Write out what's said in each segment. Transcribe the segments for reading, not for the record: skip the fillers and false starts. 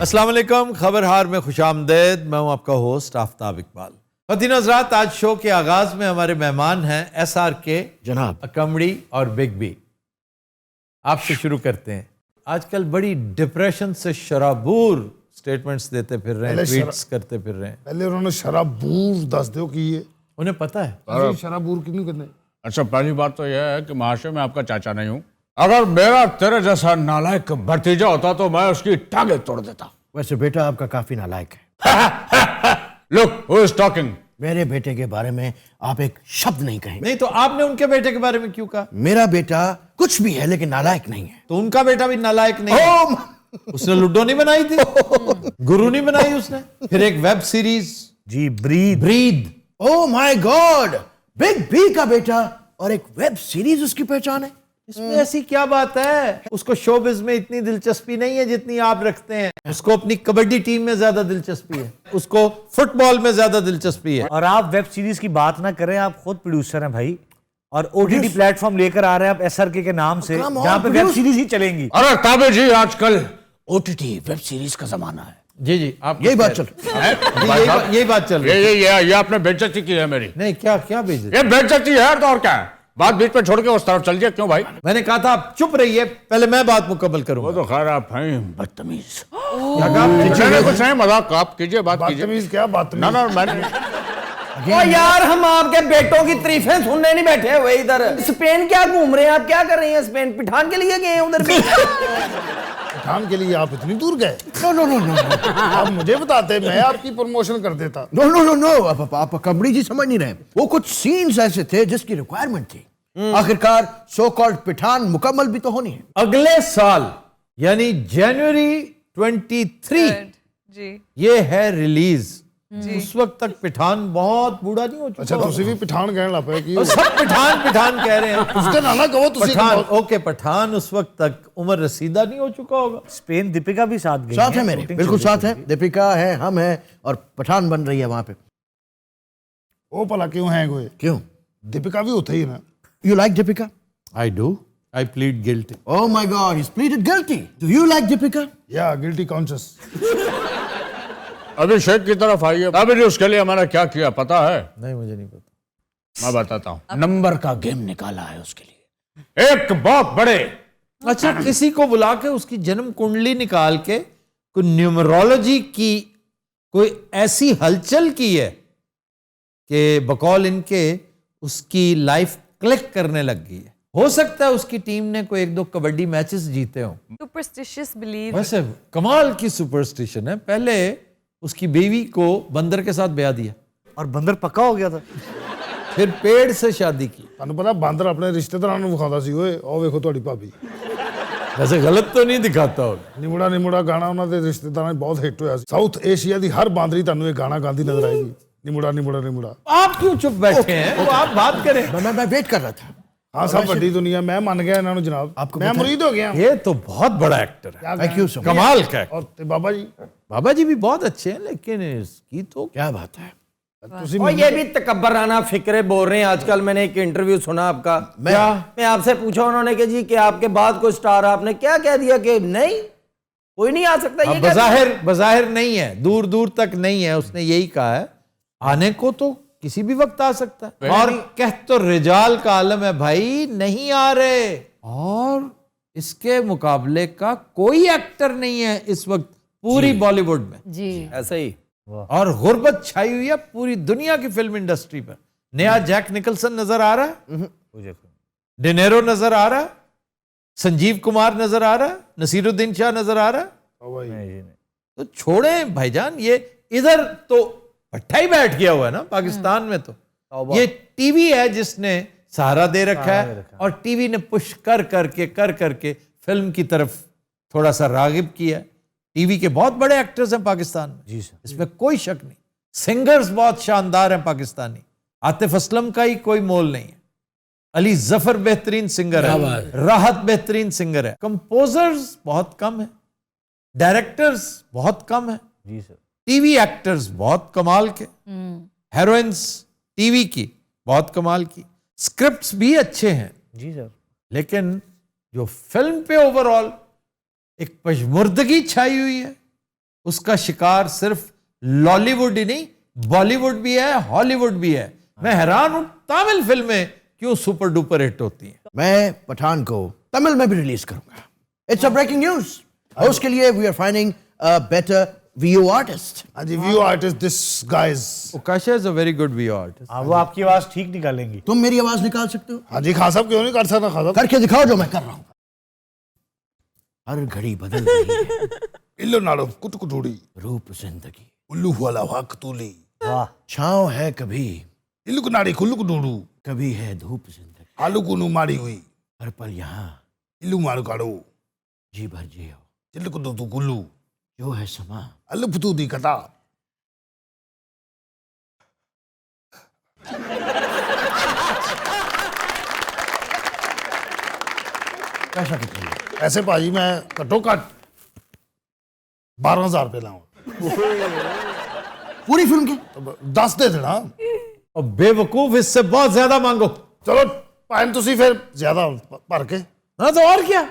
अस्सलाम वालेकुम, खबर हार में खुशामदेद। मैं हूं आपका होस्ट आफ्ताब इकबाल। ख़वातीन हज़रात, आज शो के आगाज़ में हमारे मेहमान हैं SRK जनाब अकमड़ी और बिग बी। आपसे शुरू करते हैं। आजकल बड़ी डिप्रेशन से शराबूर स्टेटमेंट्स देते फिर रहे हैं, ट्वीट्स करते फिर रहे हैं। पहले उन्होंने शराबूर दस दो कि ये उन्हें पता है शराबूर क्यों नहीं करने। अच्छा, पहली बात तो यह है कि महाशय मैं आपका चाचा नहीं हूँ। अगर मेरा तेरे जैसा नालायक भतीजा होता तो मैं उसकी टांगे तोड़ देता। वैसे बेटा आपका काफी नालायक है। Look, who is talking? मेरे बेटे के बारे में आप एक शब्द नहीं कहेंगे। नहीं तो आपने उनके बेटे के बारे में क्यों कहा? मेरा बेटा कुछ भी है लेकिन नालायक नहीं है। तो उनका बेटा भी नालायक नहीं है। उसने लूडो नहीं बनाई थी, गुरु नहीं बनाई उसने। फिर एक वेब सीरीज जी Breathe. Oh my god, big B का बेटा और एक वेब सीरीज उसकी पहचान है। इसमें ऐसी क्या बात है? उसको शोबिज में इतनी दिलचस्पी नहीं है जितनी आप रखते हैं। उसको अपनी कबड्डी टीम में ज्यादा दिलचस्पी है, उसको फुटबॉल में ज्यादा दिलचस्पी है। और आप वेब सीरीज की बात ना करें, आप खुद प्रोड्यूसर हैं भाई, और OTT प्लेटफॉर्म लेकर आ रहे हैं आप SRK के नाम से, जहां पे वेब सीरीज ही चलेंगी। अरे ताबे जी, आजकल OTT वेब सीरीज का जमाना है। जी जी, आप यही बात चल यही बात चल रही है। ये आपने बेइज्जती की है मेरी। नहीं, क्या क्या बेइज्जती? ये बेइज्जती है तो और क्या है? बात बीच में छोड़ के उस तरफ चल दिया क्यों भाई? मैंने कहा था आप चुप रहिए, पहले मैं बात मुकम्मल करूंगा। वो तो खैर आप हैं बदतमीज। क्या कहा? मैंने कुछ नहीं, मजाक आप कीजिए, बात कीजिए। बदतमीज क्या बात ना ना, मैंने ओ यार, हम आपके बेटों की तारीफें सुनने नहीं बैठे हुए इधर। स्पेन क्या घूम रहे हैं आप? क्या कर रहे हैं स्पेन? पिठान के लिए गए हैं उधर भी? पठान के लिए आप इतनी दूर गए? नो आप मुझे बताते, मैं आपकी प्रमोशन कर देता। नो आप कबड्डी जी समझ नहीं रहे। वो कुछ सीन्स ऐसे थे जिसकी रिक्वायरमेंट थी। आखिरकार सो कॉल्ड पिठान मुकम्मल भी तो होनी है। अगले साल यानी जनवरी 23 जी ये है रिलीज। उस वक्त तक पिठान बहुत बूढ़ा नहीं हो चुका? अच्छा, तुसी भी पिठान कहने लग पे कि और सब पिठान कह रहे हैं। उसके ना ना कहो तुसी। पठान, ओके, पठान उस वक्त तक उम्र रसीदा नहीं हो चुका होगा। स्पेन दीपिका भी साथ गई साथ है मेरे, बिल्कुल साथ है। दीपिका है, हम है, और पठान बन रही है वहां पे। ओ भला क्यों है कोई? क्यों? दीपिका भी होता ही है ना। You like Deepika? I do, I plead guilty. Oh my God, he's pleaded guilty. Do you like Deepika? या गिल्टी कॉन्शियस। अभिषेक की तरफ आइए। अभी उसके लिए मैंने क्या किया पता है? नहीं, मुझे नहीं पता। मैं बताता हूँ। नंबर का गेम निकाला है उसके लिए। एक बहुत बड़े अच्छा, किसी को बुला के उसकी जन्म कुंडली निकाल के कोई न्यूमरोलॉजी की कोई ऐसी हलचल की है कि बकौल इनके उसकी लाइफ क्लिक करने लग गई है। हो सकता है उसकी टीम ने कोई एक दो कबड्डी मैचेस जीते हों। Superstitious believe. वैसे कमाल की सुपरस्टिशन है। पहले उसकी बीवी को बंदर के साथ ब्याह दिया और बंदर पक्का हो गया था। फिर पेड़ से शादी की। ਤੁਹਾਨੂੰ पता बांदर अपने रिश्तेदारों ਨੂੰ ਵਿਖਾਉਂਦਾ ਸੀ। ਓਏ ਉਹ ਵੇਖੋ ਤੁਹਾਡੀ ਭਾਬੀ। वैसे गलत तो नहीं दिखाता होगा। ਨਿਮੜਾ ਗਾਣਾ ਉਹਨਾਂ ਦੇ ਰਿਸ਼ਤੇਦਾਰਾਂ 'ਚ ਬਹੁਤ ਹਿੱਟ ਹੋਇਆ ਸੀ। ਸਾਊਥ ਏਸ਼ੀਆ ਦੀ ਹਰ ਬਾਂਦਰੀ ਤੁਹਾਨੂੰ ਇਹ ਗਾਣਾ ਗਾਉਂਦੀ ਨਜ਼ਰ ਆਏਗੀ। ਨਿਮੜਾ। आप क्यों चुप बैठे हैं? वो आप बात करें। मैं वेट कर रहा था। हाँ, सब बड़ी दुनिया, मैं मान गया इन्होंने जनाब। आपको मैं पता है? मुरीद हो गया। ये तो बहुत बड़ा एक्टर है, Thank you so much. कमाल का एक्टर। और ते बाबा जी बाबा जी भी बहुत अच्छे हैं, लेकिन इसकी तो क्या बात है? तुसी और ये भी तकब्बराना फिक्रे बोल रहे हैं आजकल। मैंने एक इंटरव्यू सुना आपका। मैं आपसे पूछा उन्होंने कि जी कि आपके बाद कोई स्टार, आपने क्या कह दिया कि नहीं कोई नहीं आ सकता? ये बज़ाहिर नहीं है, दूर दूर तक नहीं है। उसने यही कहा है, आने को तो किसी भी वक्त आ सकता है। और कह तो रिजाल का आलम है भाई, नहीं आ रहे। और इसके मुकाबले का कोई एक्टर नहीं है इस वक्त पूरी बॉलीवुड में। जी ऐसा ही। और गुर्बत छाई हुई है पूरी दुनिया की फिल्म इंडस्ट्री पर। नया जैक निकलसन नजर आ रहा है, डिनेरो नजर आ रहा है, संजीव कुमार नजर आ रहा है, नसीरुद्दीन शाह नजर आ रहा है। तो छोड़े भाईजान, ये इधर तो भट्टा ही बैठ गया हुआ है ना पाकिस्तान में। तो ये टीवी है जिसने सहारा दे रखा है, और टीवी ने पुश कर करके फिल्म की तरफ थोड़ा सा रागिब किया है। टीवी के बहुत बड़े एक्टर्स हैं पाकिस्तान में, जी सर, इसमें कोई शक नहीं। सिंगर्स बहुत शानदार हैं पाकिस्तानी। आतिफ असलम का ही कोई मोल नहीं है। अली जफर बेहतरीन सिंगर है, राहत बेहतरीन सिंगर है। कंपोजर्स बहुत कम है, डायरेक्टर्स बहुत कम है, जी सर। टीवी एक्टर्स बहुत कमाल के, हेरोइंस टीवी की बहुत कमाल की, स्क्रिप्ट्स भी अच्छे हैं, जी सर। लेकिन जो फिल्म पे ओवरऑल एक पशमुर्दगी छाई हुई है, उसका शिकार सिर्फ लॉलीवुड ही नहीं, बॉलीवुड भी है, हॉलीवुड भी है। मैं हैरान हूं तमिल फिल्में क्यों सुपर डुपर हिट होती हैं। मैं पठान को तमिल में भी रिलीज करूंगा। It's a breaking news. और उसके लिए we are finding a better VO artist. हाँ जी, view artist this guys. Okasha is a very good VO artist. हाँ, वो आपकी आवाज ठीक निकालेंगी। तुम मेरी आवाज निकाल सकते हो? हाँ जी, खान साहब क्यों नहीं कर सकता खान साहब? करके दिखाओ जो मैं कर रहा हूं। हर घड़ी बदल रही है, इल्लो नाड़ो कुटकुटूड़ी रूप जिंदगी। उल्लू वाला वाकतूली वाह, छांव है कभी, इल्लू कुनाड़ी खुल्लू कुटूड़ू कभी है धूप जिंदगी। आलू कुनू मारी हुई हर पल यहाँ इल्लू मारू काड़ो जी भर जियो, चिल्लू कुदू तू कुल्लू जो है समा। अल्लू पुतू दी कता। कैसा कितना ऐसे भाजी मैं घट्टो घट 12,000 रुपये लाऊंगा। पूरी फिल्म के? तो 10 दे देना। और बेवकूफ, इससे बहुत ज्यादा मांगो। चलो पाइन तुसी फिर ज्यादा भर के हाँ तो और क्या।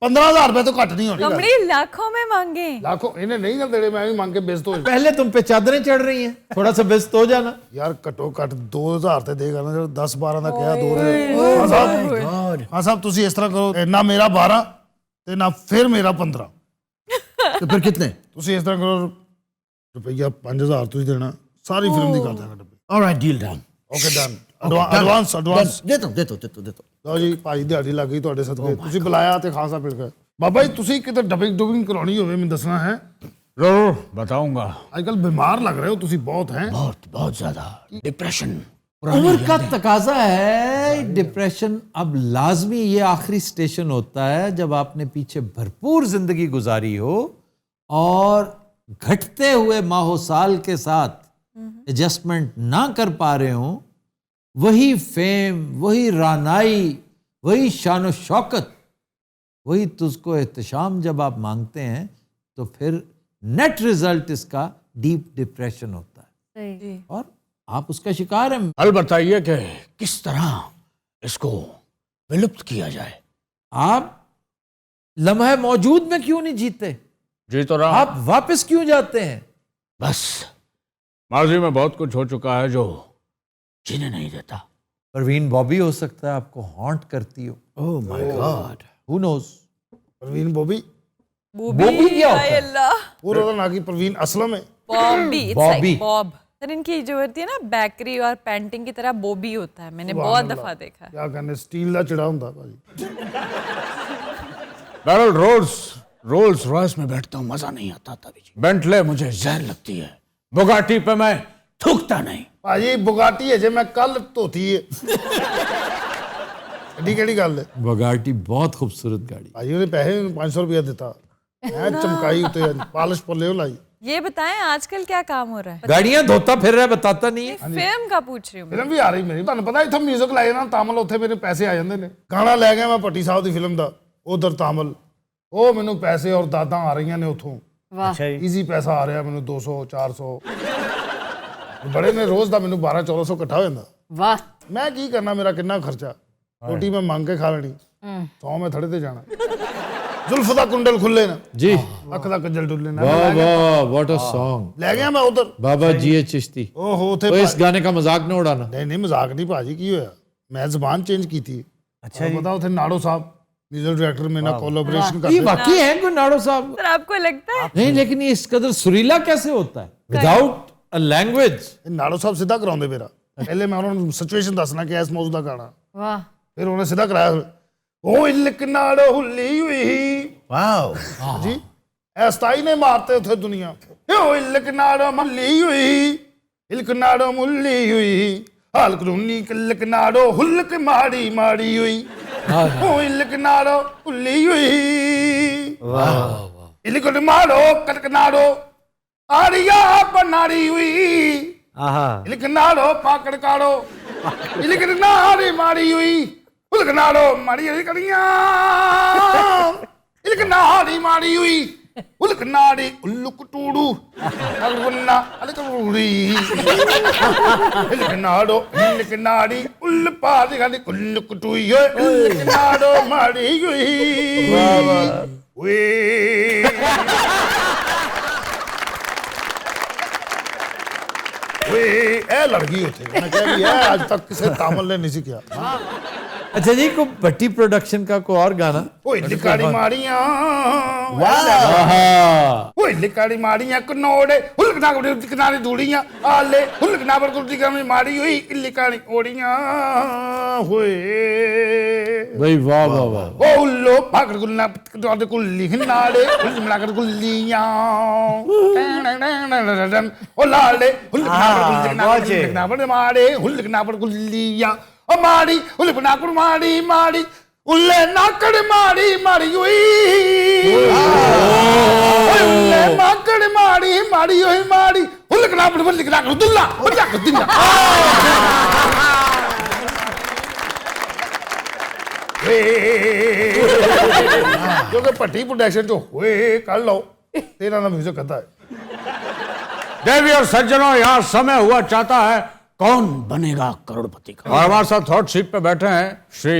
15,000 रुपये तो घट नहीं होनी। कमड़ी लाखों में मांगे। लाखों इन्हें नहीं ना देने, मैं भी मांग के बेइज्जत हो जाऊं। पहले तुम पे चादरें चढ़ रही हैं, थोड़ा सा बेइज्जत हो जाना। यार घट्टो घट 2,000 ਤੇ ਦੇਗਾ ਨਾ, 10-12 ਦਾ ਕਿਹਾ 2 ਨੇ। ਹਾਂ ਸਾਹਿਬ, ਹਾਂ ਸਾਹਿਬ ਤੁਸੀਂ ਇਸ ਤਰ੍ਹਾਂ ਕਰੋ, ਨਾ ਮੇਰਾ 12 ਤੇ ਨਾ ਫਿਰ ਮੇਰਾ 15। तो फिर कितने? ਤੁਸੀਂ ਇਸ ਤਰ੍ਹਾਂ ਕਰੋ, ਰੁਪਈਆ 5,000 ਤੁਸੀਂ ਦੇਣਾ, ਸਾਰੀ ਫਿਲਮ ਦੀ ਕਰ ਦਾਂਗਾ ਡੱਬੇ। Alright, deal done. Okay done. Advance देता हूं। ਲਓ ਜੀ ਭਾਜੀ, ਦਿਹਾੜੀ ਲੱਗ ਗਈ ਤੁਹਾਡੇ ਸਦਕੇ। ਤੁਸੀਂ ਬੁਲਾਇਆ ਤੇ ਖਾਸਾ ਮਿਲ ਗਿਆ। ਬਾਬਾ ਜੀ ਤੁਸੀਂ ਕਿਤੇ ਡਬਿੰਗ ਕਰਾਉਣੀ ਹੋਵੇ ਮੈਨੂੰ ਦੱਸਣਾ ਹੈ। जरूर बताऊंगा। ਅੱਜ ਕੱਲ ਬਿਮਾਰ ਲੱਗ ਰਹੇ ਹੋ ਤੁਸੀਂ बहुत हैं। बहुत ज्यादा डिप्रेशन। उम्र का तकाजा है, डिप्रेशन अब लाजमी ये आखिरी स्टेशन होता है जब आपने पीछे भरपूर जिंदगी गुजारी हो और घटते हुए माहो साल के साथ एडजस्टमेंट ना कर पा रहे हो। वही फेम, वही रानाई, वही शान शौकत, वही तुझको एहतशाम जब आप मांगते हैं तो फिर नेट रिजल्ट इसका डीप डिप्रेशन होता है जी। और आप उसका शिकार हैं। हल बताइए कि किस तरह इसको विलुप्त किया जाए। आप लम्हे मौजूद में क्यों नहीं जीते? जी तो रहा। आप वापस क्यों जाते हैं? बस माजी में बहुत कुछ हो चुका है जो जीने नहीं देता। परवीन बॉबी हो सकता है आपको हॉन्ट करती हो। Oh my god. Who knows? Parveen Babi, Babi क्या होता है? अल्लाह। पूरा तो ना कि प्रवीण असलम है। बॉबी, बॉबी। बॉब। सर इनकी जो होती है ना बेकरी और पेंटिंग की तरह बॉबी होता है, मैंने बहुत दफा देखा है। क्या कहने, स्टील का चिड़ा ਹੁੰਦਾ ਭਾਜੀ। बैरल रोल्स रॉयस में बैठता हूँ, मजा नहीं आता तभी। बेंटले मुझे जहर लगती है, बुगाटी पे मैं थूकता नहीं। ਭਾਜੀ ਬੁਗਾਟੀ ਅਜੇ ਮੈਂ ਕੱਲ ਧੋਤੀ ਹੈ। ਐਡੀ ਕਿਹੜੀ ਗੱਲ ਹੈ बगाटी बहुत खूबसूरत गाड़ी। ਭਾਜੀ, ਉਹਨੇ ਪੈਸੇ 500 रुपया ਦਿੱਤਾ, ਮੈਂ ਚਮਕਾਈ ਉੱਤੇ ਪਾਲਿਸ਼ ਪੱਲੇ ਲਾਈ। ये बताएं आजकल क्या काम हो रहा है? गाड़ियां धोता फिर रहा है, बताता नहीं है। फिल्म का पूछ रही हूँ मैं। ਫਿਲਮ ਵੀ ਆ ਰਹੀ ਮੇਰੀ, ਤੁਹਾਨੂੰ ਪਤਾ ਇੱਥੇ 뮤직 ਲਾਏ ਨਾ ਤਾਮਲ, ਉੱਥੇ ਮੇਰੇ ਪੈਸੇ ਆ ਜਾਂਦੇ ਨੇ। ਗਾਣਾ ਲੈ ਗਿਆ ਮੈਂ ਭੱਟੀ ਸਾਹਿਬ ਦੀ ਫਿਲਮ ਦਾ, ਉਧਰ ਤਾਮਲ, ਉਹ ਮੈਨੂੰ ਪੈਸੇ ਔਰ ਦਾਦਾਂ ਆ ਰਹੀਆਂ ਨੇ ਉੱਥੋਂ। अच्छा जी। ਈਜ਼ੀ ਪੈਸਾ ਆ ਰਿਹਾ ਮੈਨੂੰ 200 400 ਬੜੇ ਨੇ, ਰੋਜ਼ ਦਾ ਮੈਨੂੰ 1200-1400 ਇਕੱਠਾ ਹੋ ਜਾਂਦਾ। वाह। ਮੈਂ ਕੀ ਕਰਨਾ, ਮੇਰਾ ਕਿੰਨਾ ਖਰਚਾ, ਰੋਟੀ ਮੈਂ ਮੰਗ ਕੇ ਖਾ ਲੈਣੀ, ਸੌ ਮੈਂ ਥੜੇ ਤੇ ਜਾਣਾ। ਜ਼ੁਲਫ ਦਾ ਕੁੰਡਲ ਖੁੱਲੇ ਨਾ जी ਅੱਖ ਦਾ ਕੱਜਲ ਡੁੱਲੇ ਨਾ। वाह वाह, व्हाट अ सॉन्ग। ਲੈ ਗਿਆ ਮੈਂ ਉਧਰ। बाबा जी चिश्ती। ਓਹੋ ਉੱਥੇ तो इस गाने का मजाक न उड़ाना। ਨਹੀਂ ਨਹੀਂ, ਮਜ਼ਾਕ ਨਹੀਂ ਭਾਜੀ, ਕੀ ਹੋਇਆ, ਮੈਂ ਜ਼ਬਾਨ ਚੇਂਜ ਕੀਤੀ ਹੈ। अच्छा जी। ਪਤਾ ਉੱਥੇ ਨਾੜੋ ਸਾਹਿਬ म्यूजिक डायरेक्टर में ना कोलैबोरेशन ये करते। वाकई है कोई नाड़ो साहब? सर आपको लगता है? नहीं, लेकिन ये इस कदर सुरीला कैसे होता है विदाउट अ लैंग्वेज? ਇਹ ਨਾੜੋ ਸਾਹਿਬ ਸਿੱਧਾ ਕਰਾਉਂਦੇ ਮੇਰਾ। ਪਹਿਲੇ ਮੈਂ ਉਹਨਾਂ ਨੂੰ ਸਿਚੁਏਸ਼ਨ ਦੱਸਣਾ ਕਿ ਇਸ ਮੌਜੂਦਾ ਗਾਣਾ, वाह। ਫਿਰ ਉਹਨੇ ਸਿੱਧਾ ਕਰਾਇਆ। ਉਹ ਇਲਕ ਨਾੜੋ ਹੁੱਲੀ ਹੋਈ वाओ। ਜੀ, ਇਹ ਸਤਾਈ ਨੇ ਮਾਰਤੇ ਉੱਥੇ ਦੁਨੀਆ। ਉਹ ਇਲਕ ਨਾੜੋ ਮੱਲੀ ਹੋਈ, ਇਲਕ ਨਾੜੋ ਮੁੱਲੀ ਹੋਈ, ਹਾਲ ਕਰੂਨੀ ਕਿਲਕ ਨਾੜੋ ਹੁੱਲਕ ਮਾੜੀ ਮਾੜੀ ਹੋਈ। ਉਹ ਇਲਕ ਨਾੜੋ ਹੁੱਲੀ ਹੋਈ, ਇਲਕ ਨਾੜੋ ਕਲਕ ਨਾੜੋ ਆੜੀਆ ਬਨਾੜੀ ਹੋਈ, आहा। ਇਲਕ ਨਾੜੋ ਪਾਕੜ ਕਾੜੋ, ਇਲਕ ਨਾੜੀ ਮਾੜੀ ਹੋਈ, ਉਲਕ ਨਾੜੋ ਮਾੜੀ ਹੋਈ ਕੜੀਆਂ, ਇਲਕ ਨਾੜੀ ਮਾੜੀ ਹੋਈ, ਉਲਕ ਨਾੜੀ ਉਲਕ ਟੂੜੂ ਅਗੁੰਨਾ ਅਲਕ ਰੂੜੀ, ਇਲਕ ਨਾੜੋ ਇਲਕ ਨਾੜੀ ਉਲ ਪਾਦੀ ਗਾਦੀ ਕੁਲਕ ਟੂਈ ਓਏ, ਇਲਕ ਨਾੜੋ ਮਾੜੀ ਹੋਈ। ਵਾਹ ਵਾਹ ਓਏ लड़ गई उथे मैं कह भी है आज तक किसी तामल ने नहीं सीखा अच्छा जी, को भट्टी प्रोडक्शन का कोई और गाना? ओए लिकाड़ी माड़ियां आहा, ओए लिकाड़ी माड़ियां कनोड़े हुलकना किनारे धूड़ियां आले हुलकना पर कुर्ती कमी माड़ी हुई लिकाड़ी ओड़ियां होए भाई वाह वाह वाह। ओ उल्लो पागड़ गुल्ला तो कुल्ली नाड़े हुल मिलाकर गुल्लियां ओ लाले हुलकना पर माड़े हुलकना पर गुल्लियां ओ माड़ी हुलकना पर माड़ी माड़ी उल्ले नाकड़ माड़ी माड़ी हुई उल्ले नाकड़ माड़ी माड़ी हुई माड़ी हुलकना पर हुलकना कर दुल्ला बजा कर दुल्ला क्योंकि भट्टी प्रोडक्शन जो हुए कर लो तेरा नाम म्यूजिक करता है। देवी और सज्जनों, यहाँ समय हुआ चाहता है कौन बनेगा करोड़पति का। और हमारे साथ हॉट सीट पे बैठे हैं श्री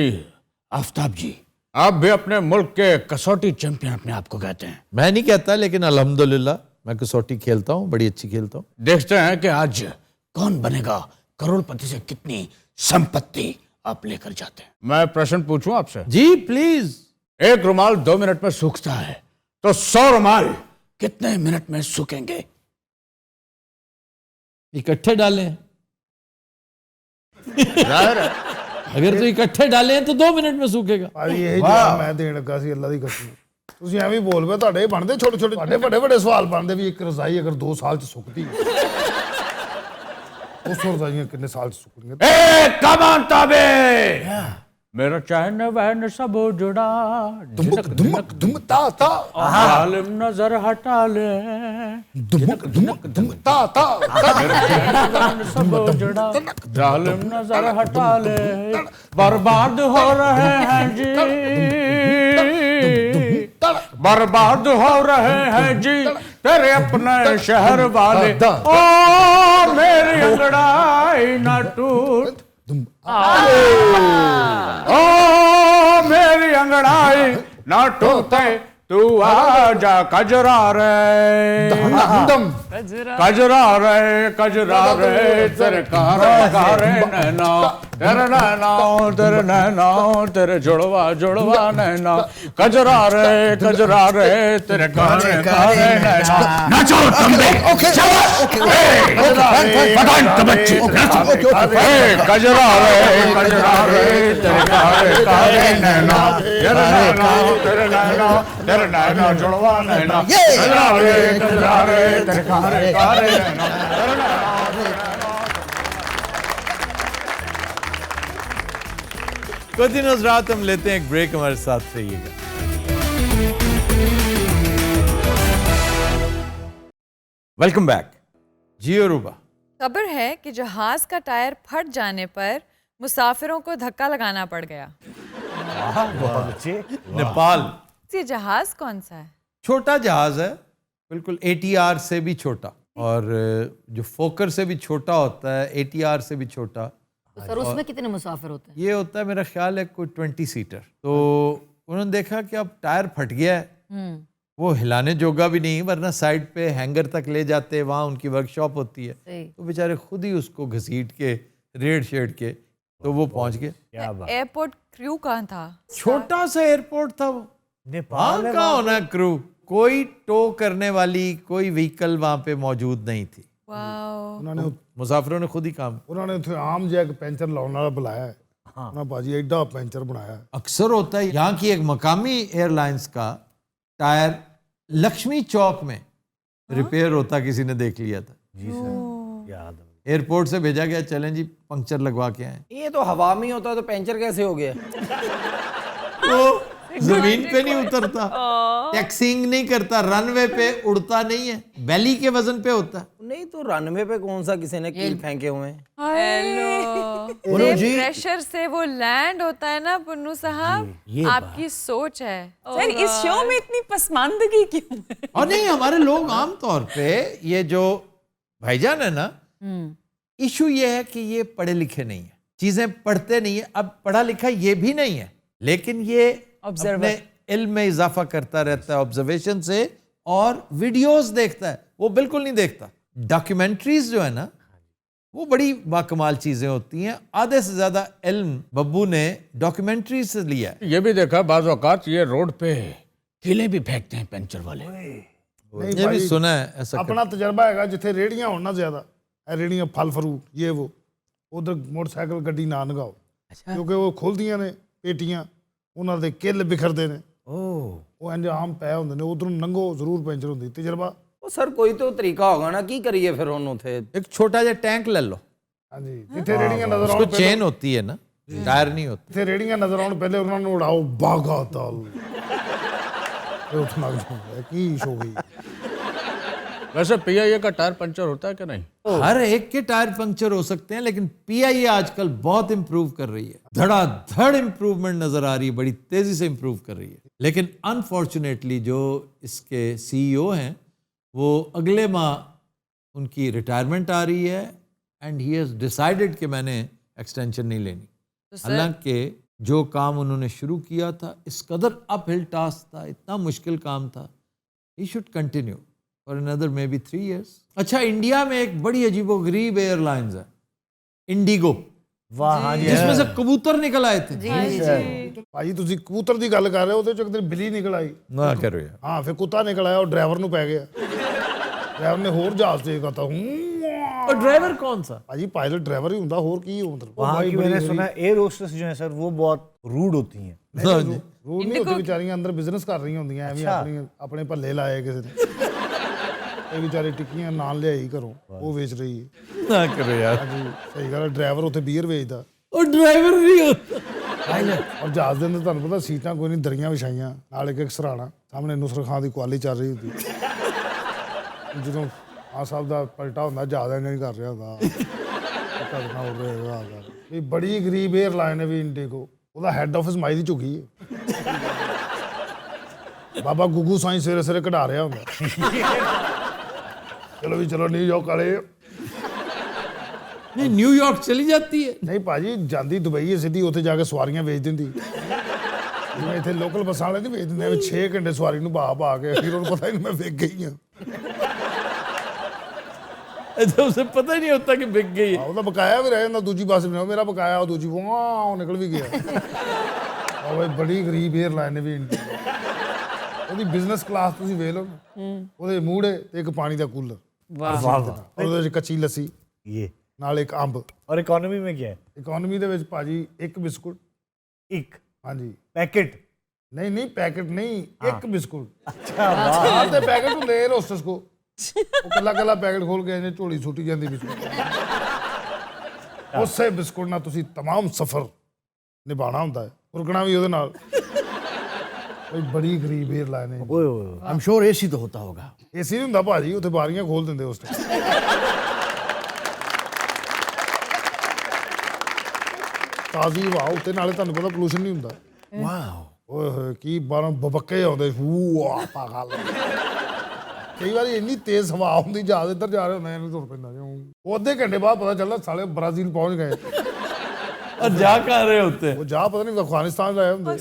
आफ्ताब जी। आप भी अपने मुल्क के कसौटी चैंपियन अपने आप को कहते हैं। मैं नहीं कहता, लेकिन अल्हम्दुलिल्लाह मैं कसौटी खेलता हूँ, बड़ी अच्छी खेलता हूँ। देखते हैं कि आज कौन बनेगा करोड़पति से कितनी संपत्ति आप लेकर जाते हैं। मैं प्रश्न पूछूं आपसे? जी प्लीज। एक रुमाल 2 मिनट में सूखता है तो 100 रुमाल कितने मिनट में सूखेंगे? इकट्ठे डाले हैं। अगर तो इकट्ठे डाले हैं तो 2 मिनट में सूखेगा। ਭਾਜੀ ਇਹ ਜਵਾਬ ਮੈਂ ਦੇਣ ਲੱਗਾ ਸੀ ਅੱਲਾ ਦੀ ਕਸਮ ਤੁਸੀਂ ਐਵੇਂ ਬੋਲ ਪਏ ਤੁਹਾਡੇ ਬਣਦੇ ਛੋਟੇ ਛੋਟੇ ਤੁਹਾਡੇ ਵੱਡੇ ਵੱਡੇ ਸਵਾਲ ਬਣਦੇ ਵੀ ਇੱਕ ਰਜ਼ਾਈ ਅਗਰ 2 ਸਾਲ ਚ ਸੁੱਕਦੀ ਉਸ ਰਜ਼ਾਈਆਂ ਕਿੰਨੇ ਸਾਲ ਚ ਸੁੱਕਣਗੀਆਂ ए कमान ताबे मेरा चैन वैन सब जुड़ा ਧੁਮਕ ਧੁਮਕ ਧੁਮ ਤਾ ਤਾ जालिम नजर हटा ले ਧੁਮਕ ਧੁਮਕ ਧੁਮ ਤਾ ਤਾ सब जुड़ा जालिम नजर हटा ले बर्बाद हो रहे हैं जी बर्बाद हो रहे हैं जी तेरे अपने शहर वाले ओ मेरी अंगड़ाई ना टूट ओ मेरी अंगड़ाई ना टूटे तू आजा कजरा रे कजरा रे तेरे कारे नैना तेरे जुड़वा जुड़वा नैना कजरा रे तेरे कारे नैना नाचो तंबे बच्चे कजरा रे तेरे कारे नैना तेरे नैना जुड़वा नैना कजरा रे तेरे कारे नैना। कुछ दिनों रात हम लेते हैं एक ब्रेक, हमारे साथ रहिएगा। Welcome back. जियो रूबा। खबर है कि जहाज का टायर फट जाने पर मुसाफिरों को धक्का लगाना पड़ गया। नेपाल। ये जहाज कौन सा है? छोटा जहाज है, बिल्कुल ATR से भी छोटा, और जो फोकर से भी छोटा होता है, ATR से भी छोटा। तो सर उसमें कितने मुसाफिर होते हैं? ये होता है मेरा ख्याल है कोई 20 सीटर। तो उन्होंने देखा कि अब टायर फट गया है, वो हिलाने जोगा भी नहीं, वरना साइड पे हैंगर तक ले जाते, वहाँ उनकी वर्कशॉप होती है, तो बेचारे खुद ही उसको घसीट के रेड शेड के तो वो पहुंच गए। एयरपोर्ट क्रू कहाँ था? छोटा सा एयरपोर्ट था वो। नेपाल वहाँ कहाँ होना क्रू, कोई टो करने वाली कोई व्हीकल वहाँ पे मौजूद नहीं थी। उन्होंने मुसाफिरों ने खुद ही काम। उन्होंने ਉੱਥੇ ਆਮ ਜਿਹਾ ਇੱਕ ਪੈਂਚਰ ਲਾਉਣ ਵਾਲਾ ਬੁਲਾਇਆ ਹੈ ਉਹਨਾਂ ਬਾਜੀ ਐਡਾ ਪੈਂਚਰ ਬਣਾਇਆ ਹੈ। अक्सर होता है यहाँ की एक मकामी एयरलाइंस का टायर लक्ष्मी चौक में रिपेयर होता किसी ने देख लिया था। जी सर, याद है। एयरपोर्ट से भेजा गया, चलें जी पंक्चर लगवा के आए। ये तो हवा में ही होता तो पेंचर कैसे हो गया? वो जमीन पे नहीं उतरता, टैक्सिंग नहीं करता, रनवे पे उड़ता नहीं है, बैली के वजन पे होता है। नहीं तो रनवे पे कौन सा किसी ने कील फेंके हुए हैं? हेलो जी, प्रेशर से वो लैंड होता है ना पुन्नू साहब, आपकी सोच है। सर इस शो में इतनी पसमानदगी क्यों है? और नहीं, हमारे लोग आम तौर पे ये जो भाईजान है ना, इशू ये है कि ये पढ़े लिखे नहीं है, चीजें पढ़ते नहीं है। अब पढ़ा लिखा ये भी नहीं है, लेकिन ये अपने इल्म में इजाफा करता रहता है ऑब्जर्वेशन से, और वीडियोस देखता है। वो बिल्कुल नहीं देखता। डॉक्यूमेंट्रीज जो है ना, वो बड़ी बाकमाल चीजें होती हैं। आधे से ज्यादा इल्म बब्बू ने डॉक्यूमेंट्री से लिया है। ये भी देखा बाज औकात ये रोड पे किले भी फेंकते हैं पेंचर वाले। नहीं ये भी भाई, सुना है ऐसा। अपना तजर्बा है जिथे रेड़ियां होण ना ज्यादा, रेड़ियां फल फ्रूट ये वो, उधर मोटरसाइकिल गड्डी ना लगाओ, क्योंकि वो खुलदियां ने पेटियां, ਉਹਨਾਂ ਦੇ ਕਿੱਲ ਬਿਖਰਦੇ ਨੇ। ਉਹ ਇੰਜ ਆਮ ਪੈ ਹੁੰਦੇ ਨੇ, ਉਧਰੋਂ ਲੰਘੋ ਜ਼ਰੂਰ ਪੈਂਚਰ ਹੁੰਦੀ। ਤਜਰਬਾ ਉਹ ਸਰ ਕੋਈ ਤਾਂ ਤਰੀਕਾ ਹੋਗਾ ਨਾ, ਕੀ ਕਰੀਏ ਫਿਰ ਉਹਨੂੰ ਉੱਥੇ। एक छोटा सा टैंक ले लो, ਹਾਂਜੀ ਜਿੱਥੇ ਰੇੜੀਆਂ ਨਜ਼ਰ उसको ਆਉਣ, चेन होती है ना, टायर नहीं होती। ਜਿੱਥੇ ਰੇੜੀਆਂ ਨਜ਼ਰ ਆਉਣ ਪਹਿਲੇ ਉਹਨਾਂ ਨੂੰ ਉਡਾਓ ਬਾਗਾ ਤਾਲ। ਇਹ ਉੱਠਣਾ ਕੀ ਹੋ ਗਈ। वैसे PIA का टायर पंचर होता है कि नहीं? हर एक के टायर पंक्चर हो सकते हैं, लेकिन PIA आजकल बहुत इंप्रूव कर रही है, धड़ाधड़ इंप्रूवमेंट नजर आ रही है, बड़ी तेजी से इंप्रूव कर रही है। लेकिन अनफॉर्चुनेटली जो इसके CEO हैं वो अगले माह उनकी रिटायरमेंट आ रही है, एंड ही हैज डिसाइडेड कि मैंने एक्सटेंशन नहीं लेनी। हालांकि जो काम उन्होंने शुरू किया था इस कदर अपहिल टास्क था, इतना मुश्किल काम था, he should continue for another may be 3 years। अच्छा, इंडिया में एक बड़ी अजीबोगरीब एयरलाइंस है, इंडिगो, वाह हाँ जी, जिसमें से कबूतर निकल आए थे। ਭਾਈ ਤੁਸੀਂ ਕਬੂਤਰ ਦੀ ਗੱਲ ਕਰ ਰਹੇ ਹੋ, ਉਹਦੇ ਚੋਂ ਇੱਕ ਦਿਨ ਬਿੱਲੀ ਨਿਕਲ ਆਈ। ना करो यार। ਹਾਂ ਫਿਰ ਕੁੱਤਾ ਨਿਕਲ ਆਇਆ, ਉਹ ਡਰਾਈਵਰ ਨੂੰ ਪੈ ਗਿਆ। ਡਰਾਈਵਰ ਨੇ ਹੋਰ ਜਹਾਜ਼ ਤੇ ਕਹਤਾ और ड्राइवर कौन सा? ਭਾਜੀ ਪਾਇਲਟ ਡਰਾਈਵਰ ਹੀ ਹੁੰਦਾ, ਹੋਰ ਕੀ ਹੋ ਮਤਲਬ। वहाँ की मैंने सुना एयर होस्टेस जो है सर वो बहुत रूड होती हैं। ਰੂਲ ਨਹੀਂ ਹੁੰਦੇ, ਵਿਚਾਰੀਆਂ ਅੰਦਰ ਬਿਜ਼ਨਸ ਕਰ ਰਹੀਆਂ ਹੁੰਦੀਆਂ ਐਵੇਂ ਆਪਣੇ ਭੱਲੇ ਲਾਏ ਕਿਸੇ ਨੇ। ਇਹ ਵਿਚਾਰੀ ਟਿੱਕੀਆਂ ਨਾਲ ਲਿਆਈ ਘਰੋਂ, ਉਹ ਵੇਚ ਰਹੀ ਹੈ। ना करो यार। ਹਾਂਜੀ ਸਹੀ ਗੱਲ ਹੈ, ਡਰਾਈਵਰ ਉੱਥੇ ਬੀਅਰ ਵੇਚਦਾ। और ड्राइवर नहीं होता। ਔਰ ਜਹਾਜ਼ ਦੇ ਅੰਦਰ ਤੁਹਾਨੂੰ ਪਤਾ ਸੀਟਾਂ ਕੋਈ ਨਹੀਂ, ਦਰੀਆਂ ਵਿਛਾਈਆਂ, ਨਾਲ ਇੱਕ ਸਰਾਣਾ, ਸਾਹਮਣੇ ਨੁਸਰਤ ਖਾਨ ਦੀ ਕੁਆਲੀ ਚੱਲ ਰਹੀ ਹੁੰਦੀ। ਜਦੋਂ ਆ ਸਾਹਿਬ ਦਾ ਪਲਟਾ ਹੁੰਦਾ, ਜਹਾਜ਼ ਇੰਜ ਨਹੀਂ ਕਰ ਰਿਹਾ ਹੁੰਦਾ, ਕਰਨਾ ਹੋ ਰਿਹਾ। ਇਹ ਬੜੀ ਗਰੀਬ 에ਅਰਲਾਈਨ ਹੈ ਵੀ ਇੰਡੀਗੋ, ਉਹਦਾ ਹੈੱਡ ਆਫਿਸ ਮਾਈ ਦੀ ਝੁੱਗੀ ਹੈ। ਬਾਬਾ ਗੁੱਗੂ ਸਾਈਂ ਸਵੇਰੇ ਸਵੇਰੇ ਕਢਾ ਰਿਹਾ ਹੁੰਦਾ। ਚਲੋ ਵੀ ਚਲੋ ਨਿਊਯਾਰਕ ਵਾਲੇ। नहीं, न्यूयॉर्क चली जाती है। ਨਹੀਂ ਭਾਜੀ ਜਾਂਦੀ ਦੁਬਈ ਹੈ ਸਿੱਧੀ, ਉੱਥੇ ਜਾ ਕੇ ਸਵਾਰੀਆਂ ਵੇਚ ਦਿੰਦੀ। ਜਿਵੇਂ ਇੱਥੇ ਲੋਕਲ ਬੱਸਾਂ ਵਾਲੇ ਨਹੀਂ ਵੇਚ ਦਿੰਦੇ, ਐਵੇਂ 6 ਘੰਟੇ ਸਵਾਰੀ ਨੂੰ ਭਾ ਕੇ, ਫਿਰ ਉਹਨੂੰ ਪਤਾ ਹੀ ਨਹੀਂ ਮੈਂ ਵਿਕ ਗਈ ਹਾਂ। तो उसे पता ही नहीं होता कि बिक गई है। ਉਹਦਾ ਬਕਾਇਆ ਵੀ ਰਹਿ ਜਾਂਦਾ, ਦੂਜੀ ਬੱਸ ਵੀ ਮੇਰਾ ਬਕਾਇਆ, ਉਹ ਦੂਜੀ ਵਾਹ ਉਹ ਨਿਕਲ ਵੀ ਗਿਆ। ਉਹ ਬਈ ਬੜੀ ਗਰੀਬ 에ਅਰਲਾਈਨ ਨੇ ਵੀ ਇੰਡੀਆ। ਉਹਦੀ ਬਿਜ਼ਨਸ ਕਲਾਸ ਤੁਸੀਂ ਵੇਖ ਲਓ, ਉਹਦੇ ਮੂਹਰੇ ਤੇ ਇੱਕ ਪਾਣੀ ਦਾ ਕੂਲਰ, वाह वाह। ਉਹਦੇ ਵਿੱਚ ਕੱਚੀ ਲੱਸੀ, ये ਨਾਲ ਇੱਕ ਅੰਬ। और इकोनॉमी में क्या है? ਇਕਨੋਮੀ ਦੇ ਵਿੱਚ ਭਾਜੀ ਇੱਕ ਬਿਸਕੁਟ। एक ਹਾਂਜੀ पैकेट। ਨਹੀਂ ਨਹੀਂ ਪੈਕਟ ਨਹੀਂ, ਇੱਕ ਬਿਸਕੁਟ। अच्छा वाह। ਚਾਰ ਦੇ ਪੈਕਟ ਹੁੰਦੇ 에ਅਰ ਹੋਸਟਸ ਕੋ, ਉਹ ਕੱਲਾ ਕੱਲਾ ਪੈਕਟ ਖੋਲ ਕੇ ਇਹਨੇ ਝੋਲੀ ਸੁੱਟੀ ਜਾਂਦੀ ਬਿਸਕੁਟ। ਉਸੇ ਬਿਸਕੁਟ ਨਾਲ ਤੁਸੀਂ तमाम ਸਫ਼ਰ ਨਿਭਾਉਣਾ ਹੁੰਦਾ ਹੈ, ਰੁਕਣਾ ਵੀ ਉਹਦੇ ਨਾਲ। ਬਈ ਬੜੀ ਗਰੀਬ 에ਅਰਲਾਈਨ ਹੈ। ओए ओए आई एम श्योर एसी तो होता होगा। ਏਸੀ ਨਹੀਂ ਹੁੰਦਾ ਭਾਜੀ, ਉੱਥੇ ਬਾਰੀਆਂ ਖੋਲ ਦਿੰਦੇ ਉਸ ਟਾਈਮ। ਤਾਜ਼ੀ ਹਵਾ ਉੱਤੇ, ਨਾਲੇ ਤੁਹਾਨੂੰ ਪਤਾ ਪੋਲੂਸ਼ਨ ਨਹੀਂ ਹੁੰਦਾ। वाओ। ਓਏ ਹੋਏ ਕੀ ਬਾਰਾਂ ਬਬੱਕੇ ਆਉਂਦੇ, ਆ ਪਾਗਲ। ਕਈ ਵਾਰੀ ਇੰਨੀ ਤੇਜ਼ ਹਵਾ ਹੁੰਦੀ, ਜਹਾਜ਼ ਇੱਧਰ ਜਾ ਰਹੇ ਹੁੰਦੇ, ਇਹਨੂੰ ਤੁਰ ਪੈਂਦਾ। ਉਹ ਅੱਧੇ ਘੰਟੇ ਬਾਅਦ ਪਤਾ ਚੱਲਦਾ ਸਾਲੇ ਬ੍ਰਾਜ਼ੀਲ ਪਹੁੰਚ ਗਏ। और जा कहाँ रहे होते हैं? ਉਹ ਜਾ ਪਤਾ ਨਹੀਂ ਅਫਗਾਨਿਸਤਾਨ ਜਾਏ ਹੁੰਦੇ।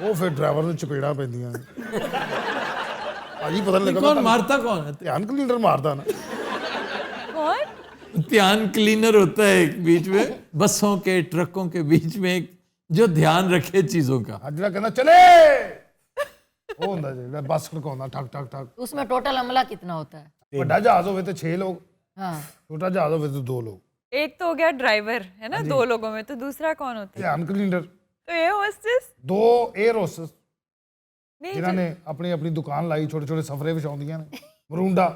ਉਹ ਫਿਰ ਡਰਾਈਵਰ ਨੂੰ ਚਪੇੜਾਂ ਪੈਂਦੀਆਂ। ਭਾਜੀ ਪਤਾ ਨਹੀਂ कौन ਲੱਗਾ मारता कौन है? ਧਿਆਨ ਕਲੀਨਰ ਮਾਰਦਾ ਨਾ। कौन? ध्यान क्लीनर होता है एक बीच में, बसों के ट्रकों के बीच में एक जो ध्यान रखे चीजों का। ਅੱਜ ਜਿਹੜਾ ਕਹਿੰਦਾ ਚਲੇ, ਉਹ ਹੁੰਦਾ ਜਿਹੜਾ ਬੱਸ ਖੜਕਾਉਂਦਾ ਠਕ ਠਕ ਠਕ। उसमें टोटल अमला कितना होता है? ਵੱਡਾ ਜਹਾਜ਼ ਹੋਵੇ ਤੇ 6 ਲੋਕ, हाँ ਛੋਟਾ ਜਹਾਜ਼ ਹੋਵੇ ਤੇ 2 ਲੋਕ। एक तो हो गया ड्राइवर, है ना, 2 लोगों में। तो दूसरा कौन होता है? ਧਿਆਨ ਕਲੀਨਰ। तो ये होस्टेस 2 에ਅਰ ਹੋਸਟਸ नहीं, ਜਿਨ੍ਹਾਂ ਨੇ ਆਪਣੀ ਆਪਣੀ ਦੁਕਾਨ ਲਾਈ, ਛੋਟੇ ਛੋਟੇ ਸਫਰੇ ਵਿਛਾਉਂਦੀਆਂ ਨੇ। ਮਰੂੰਡਾ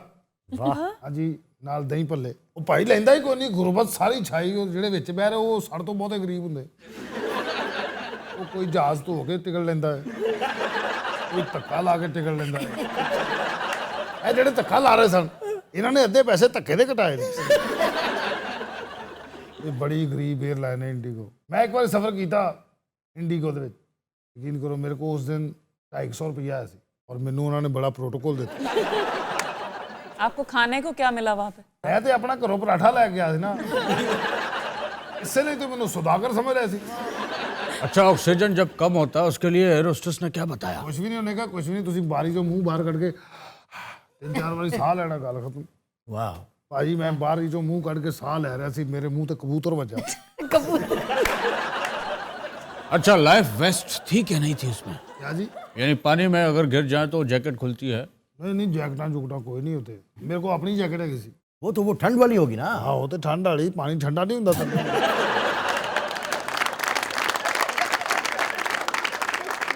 ਹਾਂਜੀ, ਨਾਲ ਦਹੀਂ ਭੱਲੇ। ਉਹ ਭਾਈ ਲੈਂਦਾ ਹੀ ਕੋਈ ਨਹੀਂ, ਗੁਰਬਤ ਸਾਰੀ ਛਾਈ। ਉਹ ਜਿਹੜੇ ਵਿੱਚ ਬਹਿ ਰਹੇ ਉਹ ਸਾਡੇ ਤੋਂ ਬਹੁਤੇ ਗਰੀਬ ਹੁੰਦੇ। ਉਹ ਕੋਈ ਜਹਾਜ਼ ਧੋ ਕੇ ਟਿਕਟ ਲੈਂਦਾ ਹੈ, ਕੋਈ ਧੱਕਾ ਲਾ ਕੇ ਟਿਕਟ ਲੈਂਦਾ ਹੈ। ਇਹ ਜਿਹੜੇ ਧੱਕਾ ਲਾ ਰਹੇ ਸਨ, ਇਹਨਾਂ ਨੇ ਅੱਧੇ ਪੈਸੇ ਧੱਕੇ ਦੇ ਕਟਾਏ ਨੇ। ਇਹ ਬੜੀ ਗਰੀਬ 에ਅਰਲਾਈਨ ਹੈ ਇੰਡੀਗੋ। ਮੈਂ ਇੱਕ ਵਾਰ ਸਫ਼ਰ ਕੀਤਾ ਇੰਡੀਗੋ ਦੇ ਵਿੱਚ, ਯਕੀਨ ਕਰੋ ਮੇਰੇ ਕੋਲ ਉਸ ਦਿਨ 250 ਰੁਪਇਆ ਆਇਆ ਸੀ, ਔਰ ਮੈਨੂੰ ਉਹਨਾਂ ਨੇ ਬੜਾ ਪ੍ਰੋਟੋਕੋਲ ਦਿੱਤਾ। आपको खाने को क्या मिला वहाँ पे? ਮੈਂ ਤੇ ਆਪਣਾ ਘਰੋਂ ਪਰਾਠਾ ਲੈ ਕੇ ਗਿਆ ਸੀ ਨਾ, ਇਸੇ ਲਈ ਤਾਂ ਮੈਨੂੰ ਸੁਦਾਗਰ ਸਮਝ ਰਿਹਾ ਸੀ। अच्छा, ऑक्सीजन जब कम होता है उसके लिए एयर होस्टेस ने क्या बताया? ਕੁਛ ਵੀ ਨਹੀਂ, ਉਹਨੇ ਕਿਹਾ ਕੁਛ ਵੀ ਨਹੀਂ, ਤੁਸੀਂ ਬਾਰੀ ਚੋਂ ਮੂੰਹ ਬਾਹਰ ਕੱਢ ਕੇ 3-4 ਵਾਰੀ ਸਾਹ ਲੈਣਾ, ਗੱਲ ਖਤਮ। वाओ। ਭਾਜੀ ਮੈਂ ਬਾਹਰ ਹੀ ਚੋਂ ਮੂੰਹ ਕੱਢ ਕੇ ਸਾਹ ਲੈ ਰਿਹਾ ਸੀ, ਮੇਰੇ ਮੂੰਹ ਤੇ ਕਬੂਤਰ ਵੱਜਾ। अच्छा, लाइफ वेस्ट थी क्या नहीं थी उसमें? क्या जी? यानी पानी में अगर गिर जाए तो जैकेट खुलती है? नहीं नहीं, जैकटा जुकटा कोई नहीं होते, मेरे को अपनी जैकेट है किसी। वो तो वो ठंड वाली होगी ना। हाँ वो तो ठंड वाली, पानी ठंडा नहीं होता था।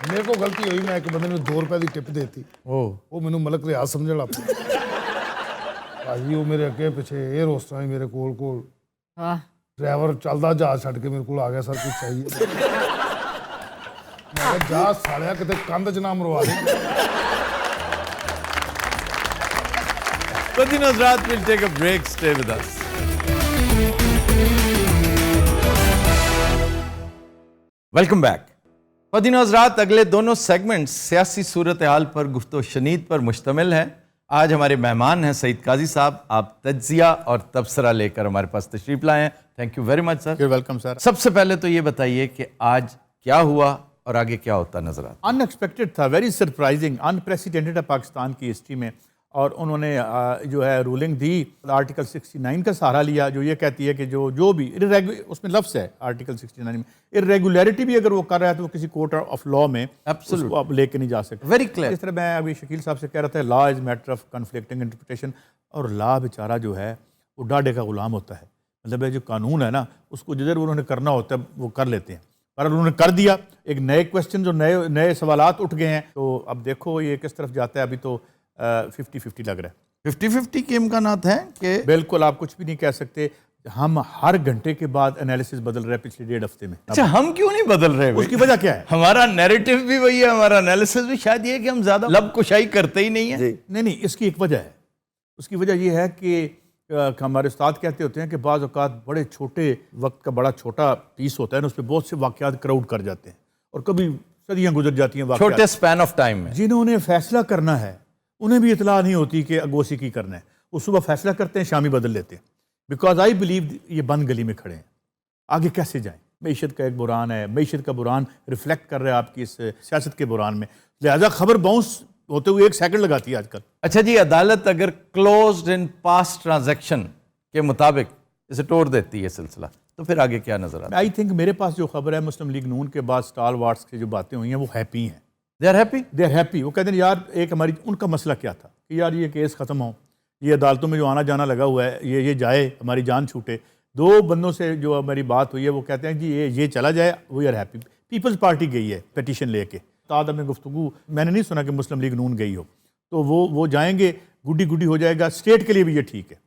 मेरे को गलती हुई, मैं एक बंदे ने 2 रुपए की टिप देती, वो मैनू मलक रियाज समझ लग पिया। भाजी वो मेरे अगे पिछे एयर होस्टर मेरे कोल ड्राइवर चलदा जहाज छड़ के मेरे को आ गया, सर कुछ चाहिए। मैं जा सालिया किते कंध च ना मरवा दे। But Hazrat, we'll take a break. Stay with us. Welcome back. Medina हज़रात, अगले दोनों सेगमेंट्स सियासी सूरत हाल पर गुफ्तो शनीद पर मुश्तमिल हैं। आज हमारे मेहमान हैं सईद काजी साहब। आप तज्जिया और तबसरा लेकर हमारे पास तशरीफ लाए हैं। Thank you very much sir. Welcome sir. सबसे पहले तो ये बताइए कि आज क्या हुआ और आगे क्या होता नजर आता? अनएक्सपेक्टेड था, वेरी सरप्राइजिंग, अनप्रेसिडेंटेड है पाकिस्तान की हिस्ट्री में। और उन्होंने जो है रूलिंग दी, आर्टिकल 69 का सहारा लिया, जो ये कहती है कि जो भी उसमें लफ्ज़ है आर्टिकल 69 में, इरेगुलरिटी भी अगर वो कर रहा है तो वो किसी कोर्ट ऑफ लॉ में उसको आप लेके नहीं जा सकते। Very clear. इस तरह मैं अभी शकील साहब से कह रहा था, law is matter of conflicting interpretation, और लॉ बेचारा जो है वो डाडे का गुलाम होता है। मतलब जो कानून है ना, उसको जिधर उन्होंने करना होता है वो कर लेते हैं, पर उन्होंने कर दिया। एक नए क्वेश्चन और नए सवालात उठ गए हैं, तो अब देखो ये किस तरफ जाता है। अभी तो 50-50 लग रहा है। 50-50 के इम्कानात हैं कि बिल्कुल, आप कुछ भी नहीं कह सकते। हम हर घंटे के बाद एनालिसिस बदल रहे हैं पिछले 1.5 हफ्ते में। अच्छा, हम क्यों नहीं बदल रहे? उसकी वजह क्या है? हमारा नैरेटिव भी वही है, हमारा एनालिसिस भी शायद ये है कि हम ज्यादा लब कुशाई करते ही नहीं है। नहीं, इसकी एक वजह है। उसकी वजह ये है कि हमारे उस्ताद कहते होते हैं कि बाज़ औक़ात बड़े छोटे वक्त का बड़ा छोटा पीस होता है ना, उस पर बहुत से वाक़यात क्राउड कर जाते हैं और कभी सदियाँ गुजर जाती हैं। छोटे स्पैन ऑफ टाइम में जिन्होंने फैसला करना है उन्हें भी इतला नहीं होती कि अगोसी की करना है। वो सुबह फैसला करते हैं, शामी बदल लेते हैं। बिकॉज आई बिलीव ये बंद गली में खड़े हैं, आगे कैसे जाएं? मईशत का एक बुरान है, मईशत का बुरान रिफ्लेक्ट कर रहा है आपकी इस सियासत के बुरान में, लिहाजा खबर बाउंस होते हुए 1 सेकंड लगाती है आजकल। अच्छा जी, अदालत अगर क्लोज्ड इन पास्ट ट्रांजैक्शन के मुताबिक इसे तोड़ देती है सिलसिला, तो फिर आगे क्या नजर आता है? आई थिंक मेरे पास जो खबर है, मुस्लिम लीग नून के बाद स्टार वार्ड्स की जो बातें हुई हैं वो हैप्पी हैं। They are happy. वो कहते हैं यार, एक हमारी उनका मसला क्या था कि यार ये केस ख़त्म हो, ये अदालतों में जो आना जाना लगा हुआ है ये जाए, हमारी जान छूटे। 2 बंदों से जो हमारी बात हुई है वो कहते हैं जी ये चला जाए, we are happy. Peoples Party गई है पिटीशन लेके, तादाद में गुफ्तगू मैंने नहीं सुना कि मुस्लिम लीग नून गई हो, तो वो जाएंगे, गुड्डी हो जाएगा। स्टेट के लिए भी ये ठीक है।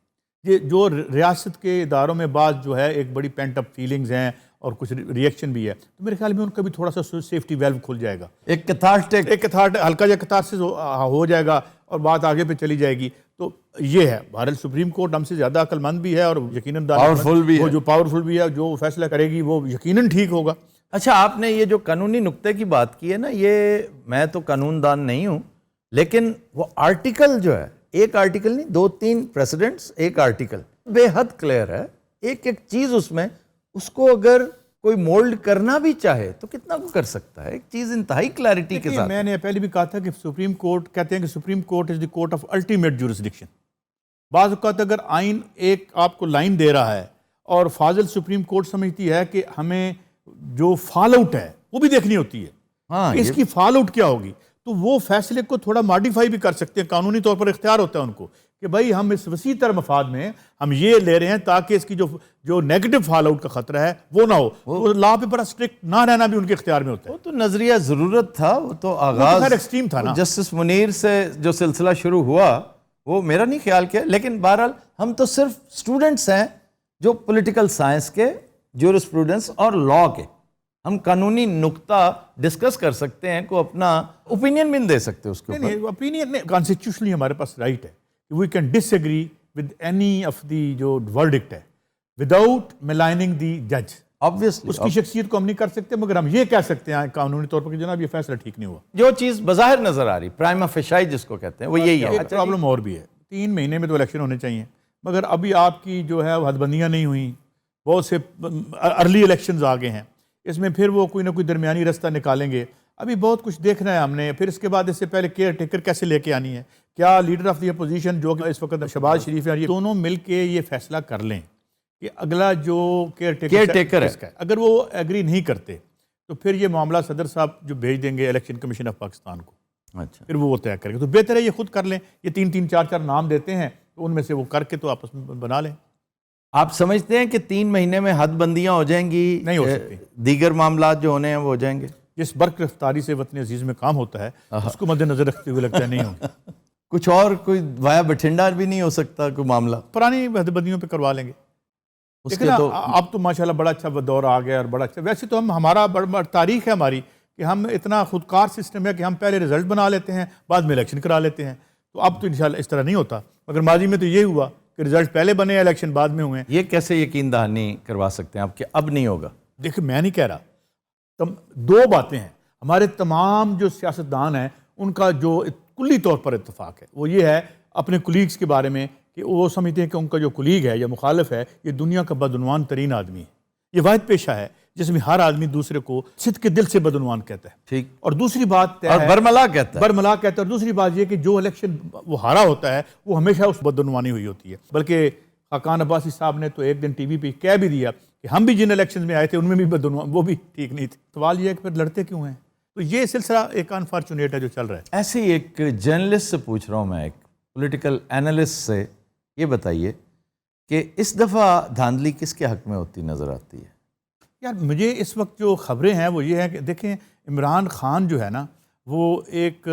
ये जो रियासत के इदारों में बात जो है एक बड़ी पेंट अप फीलिंग्स हैं और कुछ रिएक्शन भी है, तो मेरे ख्याल में उनका भी थोड़ा सा सेफ्टी वेल्व खुल जाएगा, एक कैथार्टिक हल्का या कैथार्सिस हो जाएगा और बात आगे पे चली जाएगी। तो ये है, भारत सुप्रीम कोर्ट हमसे ज़्यादा अक्लमंद भी है और यकीनन पावरफुल भी है। जो पावरफुल भी है, जो फैसला करेगी वो यकीनन ठीक होगा। अच्छा, आपने ये जो कानूनी नुक्ते की बात की है ना, ये मैं तो कानूनदान नहीं हूँ, लेकिन वो आर्टिकल जो है, एक आर्टिकल नहीं 2-3 प्रेसिडेंट्स, एक आर्टिकल बेहद क्लियर है। एक चीज उसमें, उसको अगर कोई मोल्ड करना भी चाहे तो कितना को कर सकता है। एक चीज इंतहाई क्लैरिटी के साथ। मैंने पहले भी कहा था कि सुप्रीम कोर्ट कहते हैं कि supreme court is the court of ultimate jurisdiction. बाज़ औक़ात अगर आइन एक आपको लाइन दे रहा है और फाजिल सुप्रीम कोर्ट समझती है कि हमें जो फॉल आउट है वो भी देखनी होती है। हाँ, इसकी फॉल आउट क्या होगी, तो वो फैसले को थोड़ा मॉडिफाई भी कर सकते हैं। कानूनी तौर पर इख्तियार होता है उनको कि भाई हम इस वसी तर मफाद में हम ये ले रहे हैं ताकि इसकी जो नेगेटिव फॉल आउट का खतरा है वो ना हो। वो लॉ पे बड़ा स्ट्रिक्ट ना रहना भी उनके इख्तियार में होता है। वो तो नजरिया जरूरत था, वो तो आगाज एक्सट्रीम था ना। जस्टिस मुनीर से जो सिलसिला शुरू हुआ वो मेरा नहीं ख्याल किया, लेकिन बहरहाल हम तो सिर्फ स्टूडेंट्स हैं जो पॉलिटिकल साइंस के, ज्यूरिस्प्रूडेंस और लॉ के। हम कानूनी नुक्ता डिस्कस कर सकते हैं, को अपना ओपिनियन भी दे सकते हैं उसके ऊपर। नहीं, ओपिनियन नहीं, कॉन्स्टिट्यूशनली हमारे पास राइट है कि we can disagree with any of the जो वर्डिक्ट है विदाउट मिलाइनिंग द जज। ऑब्वियसली उसकी शख्सियत को हम नहीं कर सकते, मगर हम ये कह सकते हैं कानूनी तौर पर कि जनाब ये फैसला ठीक नहीं हुआ। जो चीज बज़ाहिर नजर आ रही, प्राइमा फेशाई जिसको कहते हैं, वो यही है। प्रॉब्लम और भी है, 3 महीने में तो इलेक्शन होने चाहिए, मगर अभी आपकी जो है हदबंदियाँ नहीं हुई, बहुत से अर्ली इलेक्शंस आ गए हैं। इसमें फिर वो कोई ना कोई दरमियानी रास्ता निकालेंगे। अभी बहुत कुछ देखना है हमने। फिर इसके बाद इससे पहले केयर टेकर कैसे लेके आनी है, क्या लीडर ऑफ द अपोजिशन जो इस वक्त शहबाज शरीफ है, ये दोनों मिलके ये फैसला कर लें कि अगला जो केयर टेकर है, अगर वो एग्री नहीं करते तो फिर ये मामला सदर साहब जो भेज देंगे इलेक्शन कमीशन ऑफ पाकिस्तान को। अच्छा, फिर वो तय करेंगे। तो बेहतर है ये खुद कर लें। ये 3-3, 4-4 नाम देते हैं तो उनमें से वो करके तो आपस में बना लें। आप समझते हैं कि 3 महीने में हदबंदियां हो जाएंगी? नहीं हो सकती। दीगर मामला जो होने हैं वो हो जाएंगे। जिस बर्क रफ्तारी से वतन अजीज में काम होता है उसको मद्देनजर रखते हुए लगता है नहीं होगा। कुछ और कोई वाया बठिंडा भी नहीं हो सकता कोई मामला? पुरानी हदबंदियों पे करवा लेंगे उसके तो तो अब तो माशाल्लाह बड़ा अच्छा दौर आ गया और बड़ा अच्छा। वैसे तो हमारा बड़ा तारीख है हमारी कि हम इतना खुदकार सिस्टम है कि हम पहले रिजल्ट बना लेते हैं, बाद में इलेक्शन करा लेते हैं। तो अब तो इंशाल्लाह इस तरह नहीं होता, मगर माजी में तो ये हुआ कि रिजल्ट पहले बने, इलेक्शन बाद में हुए। ये कैसे यकीन दहानी करवा सकते हैं आप कि अब नहीं होगा? देखिए मैं नहीं कह रहा, दो बातें हैं। हमारे तमाम जो सियासतदान हैं उनका जो कुल्ली तौर पर इत्तेफाक है वो ये है अपने कुलीग्स के बारे में कि वो समझते हैं कि उनका जो कुलीग है या मुखालिफ है ये दुनिया का बदउनवान तरीन आदमी है। ये वाहिद पेशा है जिसमें हर आदमी दूसरे को सिद्ध के दिल से बदउनवान कहता है। ठीक। और दूसरी बात और बरमला कहता है, बरमला कहता है। और दूसरी बात ये कि जो इलेक्शन वो हारा होता है वो हमेशा उस बदउनवानी हुई होती है। बल्कि खाकान अब्बासी साहब ने तो एक दिन टीवी पे कह भी दिया कि हम भी जिन इलेक्शन में आए थे उनमें भी बदउनवान, वो भी ठीक नहीं थे। सवाल ये है कि फिर लड़ते क्यों हैं? तो ये सिलसिला एक अनफॉर्चुनेट है जो चल रहा है। ऐसे ही एक जर्नलिस्ट से पूछ रहा हूँ मैं, एक पॉलिटिकल एनालिस्ट से, ये बताइए कि इस दफ़ा धांधली किसके हक में होती नज़र आती है? यार मुझे इस वक्त जो खबरें हैं वो ये है कि देखें इमरान खान जो है ना वो एक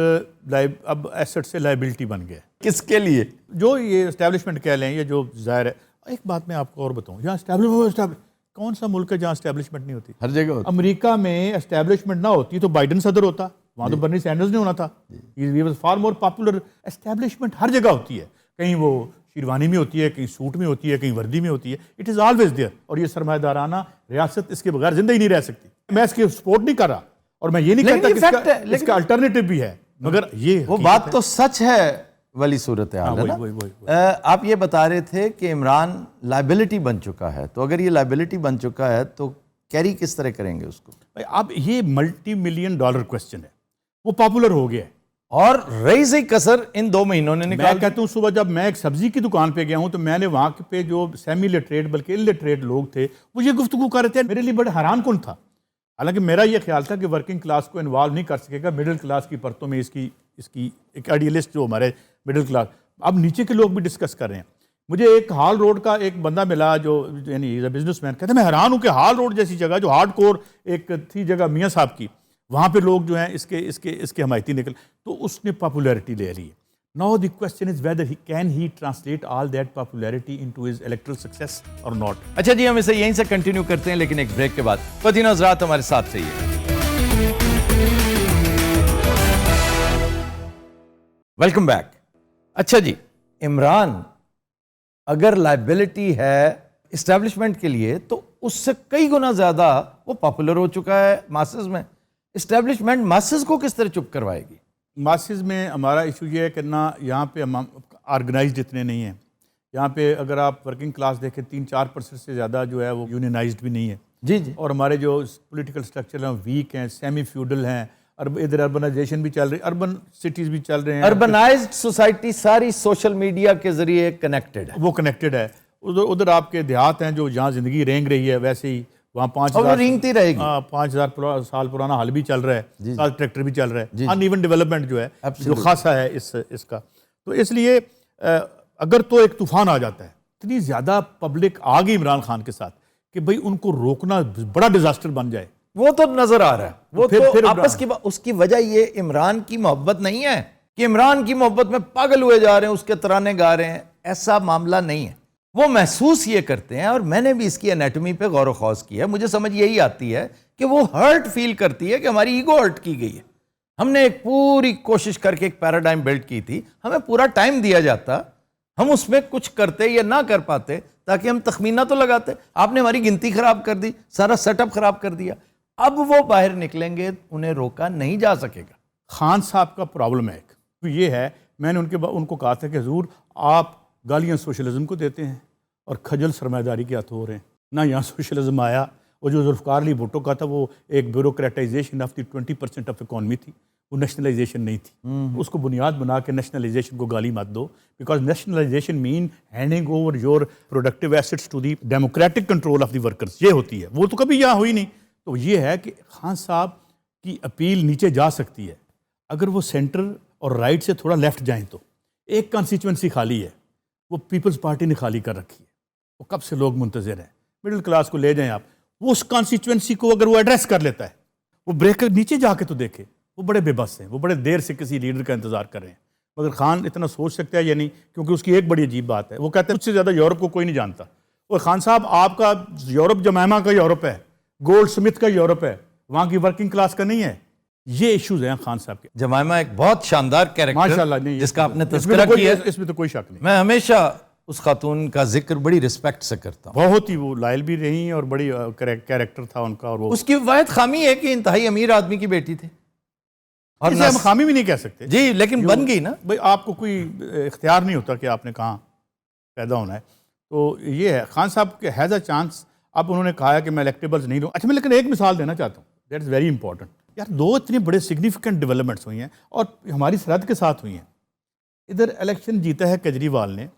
अब एसेट से लाइबिलिटी बन गया। किसके लिए? जो ये एस्टेब्लिशमेंट कह लें, ये जो ज़ाहिर है। एक बात मैं आपको और बताऊँ, यहाँ एस्टेब्लिशमेंट कौन सा मुल्क है जहाँ एस्टेब्लिशमेंट नहीं होती? हर जगह होती। अमेरिका में एस्टेब्लिशमेंट ना होती तो बाइडन सदर होता, वहाँ तो बर्नी सैंडर्स ने होना था। He was far more popular. Establishment हर जगह होती है, कहीं वो शेरवानी में होती है, कहीं सूट में होती है, कहीं वर्दी में होती है। It is always there. और ये सरमायादाराना रियासत इसके बगैर जिंदगी नहीं रह सकती। मैं इसकी सपोर्ट नहीं कर रहा और मैं ये नहीं कहता कि इसका अल्टरनेटिव भी है, मगर ये वो बात तो सच है वाली सूरत हाल है ना। आप ये बता रहे थे कि इमरान लाइबिलिटी बन चुका है, तो अगर ये लाइबिलिटी बन चुका है तो कैरी किस तरह करेंगे उसको? भाई अब ये $multi-million क्वेश्चन है, वो पॉपुलर हो गया है और रही सही कसर इन 2 महीनों ने निकाल। मैं कहता हूँ सुबह जब मैं एक सब्जी की दुकान पे गया हूँ तो मैंने वहाँ पे जो सेमी लिटरेट बल्कि इलिटरेट लोग थे वो ये गुफ्तगू कर रहे थे, मेरे लिए बड़ा हैरान कौन था। हालांकि मेरा ये ख्याल था कि वर्किंग क्लास को इन्वॉल्व नहीं कर सकेगा, मिडिल क्लास की परतों में इसकी एक आइडियलिस्ट जो हमारे मिडिल क्लास, अब नीचे के लोग भी डिस्कस कर रहे हैं। मुझे एक हाल रोड का एक बंदा मिला जो यानी बिजनेसमैन, कहते मैं हैरान हूँ कि हाल रोड जैसी जगह जो हार्ड कोर एक थी जगह मियाँ साहब की, वहाँ पे लोग जो हैं इसके हमायती निकल, तो उसने पॉपुलैरिटी ले ली है। Now the question is whether he can he translate all that popularity into his electoral success और नॉट। अच्छा जी, हम इसे यहीं से कंटिन्यू करते हैं लेकिन एक ब्रेक के बाद। ख़वातीन और हज़रात हमारे साथ रहिए। Welcome back. अच्छा जी, इमरान अगर लाइबिलिटी है इस्टेब्लिशमेंट के लिए तो उससे कई गुना ज्यादा वो पॉपुलर हो चुका है मासेस में। इस्टेब्लिशमेंट मासेस को किस तरह चुप करवाएगी? मासेस में हमारा इशू ये है कि ना यहाँ पे हम ऑर्गेनाइज्ड इतने नहीं हैं। यहाँ पे अगर आप वर्किंग क्लास देखें 3-4% से ज़्यादा जो है वो यूनियनाइज्ड भी नहीं है। जी जी। और हमारे जो पॉलिटिकल स्ट्रक्चर हैं वीक हैं, सेमी फ्यूडल हैं, इधर अर्बनाइजेशन भी चल रही है, अर्बन सिटीज़ भी चल रहे हैं। अर्बनाइज्ड सोसाइटी सारी सोशल मीडिया के जरिए कनेक्टेड है। वो कनेक्टेड है। उधर आपके देहात हैं जो जहाँ ज़िंदगी रेंग रही है, वैसे ही वहाँ 5,000 रेंगती रहेगी। 5,000 साल पुराना हल भी चल रहा है, साल ट्रैक्टर भी चल रहा है। अनइवन डेवलपमेंट जो है जो खासा है इसका, तो इसलिए अगर तो एक तूफान आ जाता है, इतनी ज़्यादा पब्लिक आ गई इमरान खान के साथ कि भाई उनको रोकना बड़ा डिजास्टर बन जाए, वो तो नजर आ रहा है। वो फिर तो आपस की उसकी वजह ये इमरान की मोहब्बत नहीं है कि इमरान की मोहब्बत में पागल हुए जा रहे हैं, उसके तराने गा रहे हैं, ऐसा मामला नहीं है। वो महसूस ये करते हैं, और मैंने भी इसकी एनाटॉमी पे गौर खौज किया, मुझे समझ यही आती है कि वो हर्ट फील करती है कि हमारी ईगो हर्ट की गई है। हमने एक पूरी कोशिश करके एक पैराडाइम बिल्ड की थी, हमें पूरा टाइम दिया जाता, हम उसमें कुछ करते या ना कर पाते ताकि हम तखमीना तो लगाते। आपने हमारी गिनती खराब कर दी, सारा सेटअप खराब कर दिया। अब वो बाहर निकलेंगे, उन्हें रोका नहीं जा सकेगा। खान साहब का प्रॉब्लम है एक, तो ये है, मैंने उनको कहा था कि हुजूर आप गालियाँ सोशलिज्म को देते हैं और खजल सरमायादारी के हाथों हो रहे हैं। ना यहाँ सोशलिज्म आया वो जो जुल्फ़िकार अली भुट्टो का था वो एक ब्यूरोक्रेटाइजेशन ऑफ द 20% ऑफ इकॉनमी थी, वो नेशनलाइजेशन नहीं थी। उसको बुनियाद बना के नेशनलाइजेशन को गाली मत दो, because nationalisation mean handing over your productive assets to the democratic control of the workers, ये होती है। वो तो कभी यहाँ हुई नहीं। तो ये है कि खान साहब की अपील नीचे जा सकती है अगर वो सेंटर और राइट से थोड़ा लेफ्ट जाएं। तो एक कॉन्स्टिट्यूंसी खाली है, वो पीपल्स पार्टी ने खाली कर रखी है, वो कब से लोग मुंतज़िर हैं। मिडिल क्लास को ले जाएं आप, वो उस कॉन्स्टिट्यूंसी को अगर वो एड्रेस कर लेता है, वो ब्रेक कर नीचे जाके तो देखे, वो बड़े बेबस हैं, वो बड़े देर से किसी लीडर का इंतजार कर रहे हैं। मगर खान इतना सोच सकता है या नहीं, क्योंकि उसकी एक बड़ी अजीब बात है, वो कहते हैं मुझसे ज़्यादा यूरोप को कोई नहीं जानता। और खान साहब आपका यूरोप जमैमा का यूरोप है, गोल्ड स्मिथ का यूरोप है, वहाँ की वर्किंग क्लास का नहीं है। ये इश्यूज हैं खान साहब के। जमाइमा एक बहुत शानदार कैरेक्टर माशाल्लाह, नहीं जिसका आपने इसमें तज़किरा तो कोई- किया। इसमें तो कोई शक नहीं। मैं हमेशा उस खातून का जिक्र बड़ी रिस्पेक्ट से करता हूँ। बहुत ही वो लायल भी रही और बड़ी कैरेक्टर था उनका। और वो उसकी वाहिद खामी है कि इंतहाई अमीर आदमी की बेटी थी, और इसे हम खामी भी नहीं कह सकते जी, लेकिन बन गई ना। भाई आपको कोई इख्तियार नहीं होता कि आपने कहाँ पैदा होना है। तो ये है खान साहब के हैज़ अ चांस। अब उन्होंने कहा है कि मैं इलेक्टेबल्स नहीं दूँ। अच्छा, मैं लेकिन एक मिसाल देना चाहता हूँ, दैट इज़ वेरी इंपॉर्टेंट। यार, दो इतने बड़े सिग्निफिकेंट डेवलपमेंट्स हुई हैं और हमारी सरहद के साथ हुई हैं। इधर इलेक्शन जीता है केजरीवाल ने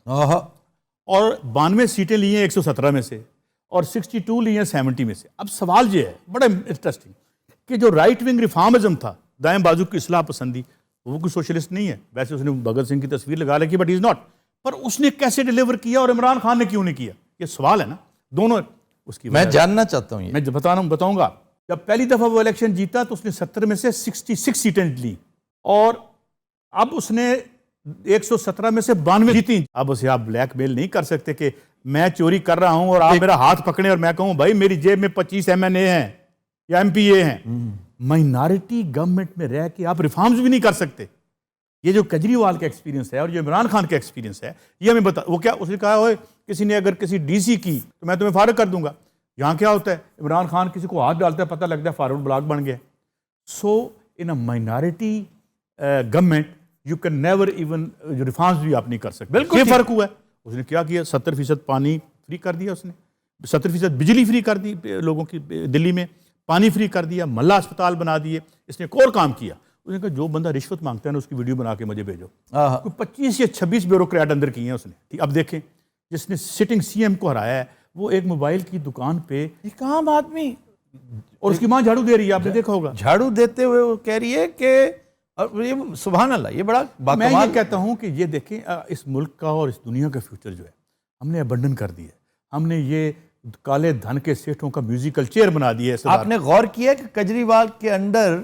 और 92 सीटें ली हैं 117 में से, और 62 ली हैं 70 में से। अब सवाल ये है बड़ा इंटरेस्टिंग कि जो राइट विंग रिफॉर्मिज्म था, दाएं बाजू की इस्लाह पसंदी, वो कोई सोशलिस्ट नहीं है। वैसे उसने भगत सिंह की तस्वीर लगा रखी, बट इज़ नॉट। पर उसने कैसे डिलीवर किया और इमरान खान ने क्यों नहीं किया, ये सवाल है ना। दोनों उसकी मैं जानना चाहता हूँ। मैं बताऊंगा। जब पहली दफ़ा वो इलेक्शन जीता तो उसने 70 में से 66 सीटें ली, और अब उसने 117 में से 92 जीती। अब उसे आप ब्लैकमेल नहीं कर सकते कि मैं चोरी कर रहा हूं और आप मेरा हाथ पकड़े और मैं कहूं भाई मेरी जेब में 25 MNA हैं या MPA हैं। माइनॉरिटी गवर्नमेंट में रह के आप रिफॉर्म्स भी नहीं कर सकते। ये जो केजरीवाल का एक्सपीरियंस है और जो इमरान खान का एक्सपीरियंस है, ये हमें बता। वो क्या उसने कहा हो, किसी ने अगर किसी DC की तो मैं तुम्हें फारग कर दूंगा। यहाँ क्या होता है, इमरान खान किसी को हाथ डालता है, पता लगता है फॉरवर्ड ब्लॉक बन गया। So in a minority government you can never even reforms भी आप नहीं कर सकते। बिल्कुल ये फर्क हुआ है। उसने क्या किया, 70% पानी फ्री कर दिया, उसने 70% बिजली फ्री कर दी लोगों की, दिल्ली में पानी फ्री कर दिया, मल्ला अस्पताल बना दिए। इसने एक और काम किया, उसने कहा जो बंदा रिश्वत मांगता है ना उसकी वीडियो बना के मुझे भेजो। कोई 25 या 26 ब्यूरोक्रेट अंदर किए हैं उसने। अब देखें, जिसने सिटिंग CM को हराया है, वो एक मोबाइल की दुकान पे एक आम आदमी, और उसकी माँ झाड़ू दे रही है, आपने देखा होगा। झाड़ू देते हुए वो कह रही है कि, और ये सुभान अल्लाह, ये बड़ा मैं बाकमाल। ये कहता हूँ कि ये देखें, इस मुल्क का और इस दुनिया का फ्यूचर जो है हमने अबंडन कर दिया है। हमने ये काले धन के सेठों का म्यूजिकल चेयर बना दिया है। आपने गौर किया कि केजरीवाल के अंडर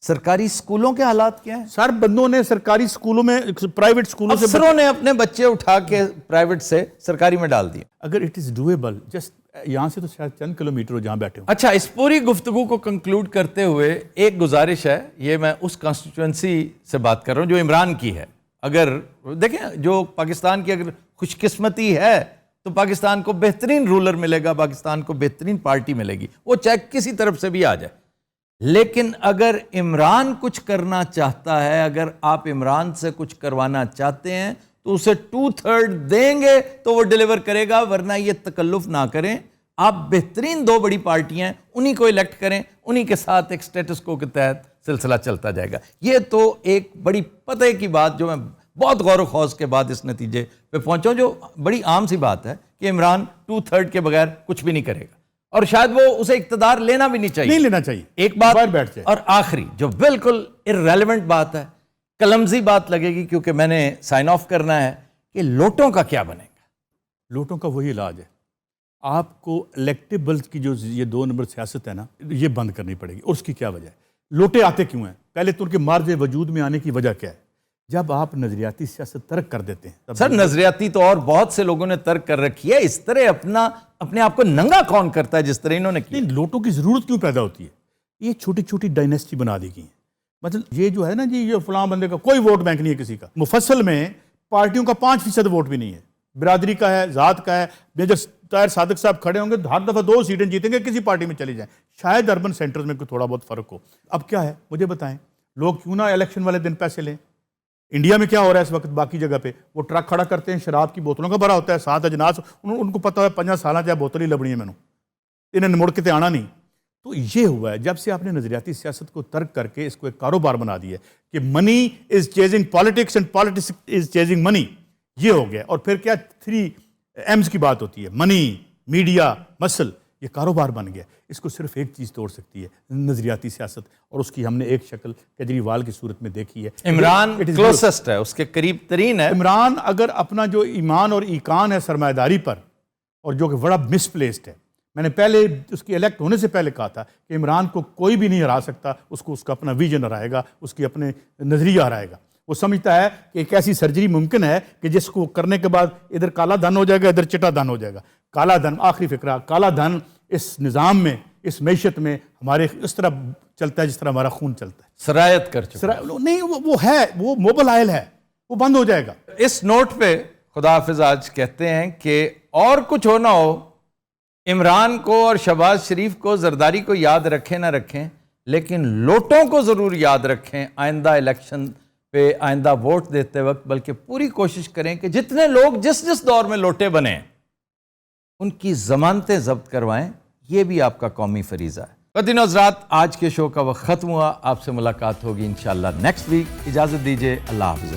सरकारी स्कूलों के हालात क्या हैं? सर, बंदों ने सरकारी स्कूलों में, प्राइवेट स्कूलों से अफसरों ने अपने बच्चे उठा के प्राइवेट से सरकारी में डाल दिए। अगर इट इज डूएबल, जस्ट यहाँ से तो शायद चंद किलोमीटर हो जहाँ बैठे हो। अच्छा, इस पूरी गुफ्तगू को कंक्लूड करते हुए एक गुजारिश है, ये मैं उस कॉन्स्टिट्यूंसी से बात कर रहा हूँ जो इमरान की है। अगर देखें, जो पाकिस्तान की अगर खुशकिस्मती है तो पाकिस्तान को बेहतरीन रूलर मिलेगा, पाकिस्तान को बेहतरीन पार्टी मिलेगी, वो चाहे किसी तरफ से भी आ जाए। लेकिन अगर इमरान कुछ करना चाहता है, अगर आप इमरान से कुछ करवाना चाहते हैं तो उसे 2/3 देंगे तो वो डिलीवर करेगा, वरना ये तकल्लुफ ना करें। आप बेहतरीन 2 बड़ी पार्टियां हैं, उन्हीं को इलेक्ट करें, उन्हीं के साथ एक स्टेटस को के तहत सिलसिला चलता जाएगा। ये तो एक बड़ी पते की बात, जो मैं बहुत गौर खौज के बाद इस नतीजे पे पहुंचा, जो बड़ी आम सी बात है कि इमरान 2/3 के बगैर कुछ भी नहीं करेगा, और शायद वो उसे इख्तिदार लेना भी नहीं चाहिए। नहीं लेना चाहिए। एक बात बाहर बैठ जाए। और आखिरी जो बिल्कुल इररेलेवेंट बात है, कलमजी बात लगेगी क्योंकि मैंने साइन ऑफ करना है, कि लोटों का क्या बनेगा? लोटों का वही इलाज है। आपको इलेक्टेबल्स की जो ये 2 नंबर सियासत है ना, ये बंद करनी पड़ेगी। और उसकी क्या वजह है? लोटे आते क्यों हैं? पहले तो उनके मार्ज वजूद में आने की वजह क्या है? जब आप नजरियाती सियासत तर्क कर देते हैं। सर, नजरियाती तो और बहुत से लोगों ने तर्क कर रखी है। इस तरह अपने आप को नंगा कौन करता है जिस तरह इन्होंने किया? नहीं, लोटों की जरूरत क्यों पैदा होती है? ये छोटी छोटी डायनेस्टी बना दी गई है। मतलब ये जो है ना जी, ये फलां बंदे का कोई वोट बैंक नहीं है किसी का। मुफस्सल में पार्टियों का 5% वोट भी नहीं है, बिरादरी का है, जात का है। मेजर ताहिर सादिक साहब खड़े होंगे, हर दफा 2 सीटें जीतेंगे, किसी पार्टी में चले जाएं। शायद अर्बन सेंटर्स में कोई थोड़ा बहुत फर्क हो। अब क्या है मुझे बताएं, लोग क्यों ना इलेक्शन वाले दिन पैसे लें? इंडिया में क्या हो रहा है इस वक्त? बाकी जगह पे वो ट्रक खड़ा करते हैं, शराब की बोतलों का भरा होता है, 7 अजनास, उनको पता है 50 साल चाहे बोतल ही लबनी है मैंने। इन्होंने मुड़ के आना नहीं। तो ये हुआ है जब से आपने नजरियाती सियासत को तर्क करके इसको एक कारोबार बना दिया कि money is chasing politics and politics is chasing money, ये हो गया। और फिर क्या 3 M's की बात होती है, मनी, मीडिया, मसल, ये कारोबार बन गया। इसको सिर्फ एक चीज़ तोड़ सकती है, नजरियाती सियासत, और उसकी हमने एक शक्ल केजरीवाल की सूरत में देखी है। इमरान क्लोसेस्ट है, उसके करीब तरीन है। इमरान अगर अपना जो ईमान और ईकान है सरमायादारी पर, और जो कि बड़ा मिसप्लेस्ड है, मैंने पहले उसकी इलेक्ट होने से पहले कहा था कि इमरान को कोई भी नहीं हरा सकता, उसको उसका अपना विजन हराएगा, उसकी अपने नज़रिया हराएगा। वो समझता है कि एक ऐसी सर्जरी मुमकिन है कि जिसको करने के बाद इधर काला धन हो जाएगा, इधर चिट्टा धन हो जाएगा। काला धन, आखिरी फिक्रा, काला धन इस निज़ाम में, इस मैशत में हमारे इस तरह चलता है जिस तरह हमारा खून चलता है। सरायत कर चुका नहीं, वो है, वो मोबाइल आयल है, वो बंद हो जाएगा। इस नोट पे खुदा हाफिज आज कहते हैं कि और कुछ हो ना हो, इमरान को और शहबाज शरीफ को, जरदारी को याद रखें ना रखें, लेकिन लोटों को ज़रूर याद रखें आइंदा इलेक्शन पे, आइंदा वोट देते वक्त। बल्कि पूरी कोशिश करें कि जितने लोग जिस जिस दौर में लोटे बने उनकी ज़मानतें जब्त करवाएं। ये भी आपका कौमी फरीज़ा है। बदिन हज़रात, आज के शो का वक्त ख़त्म हुआ। आपसे मुलाकात होगी इंशाअल्लाह नेक्स्ट वीक। इजाज़त दीजिए, अल्लाह हाफ़िज़।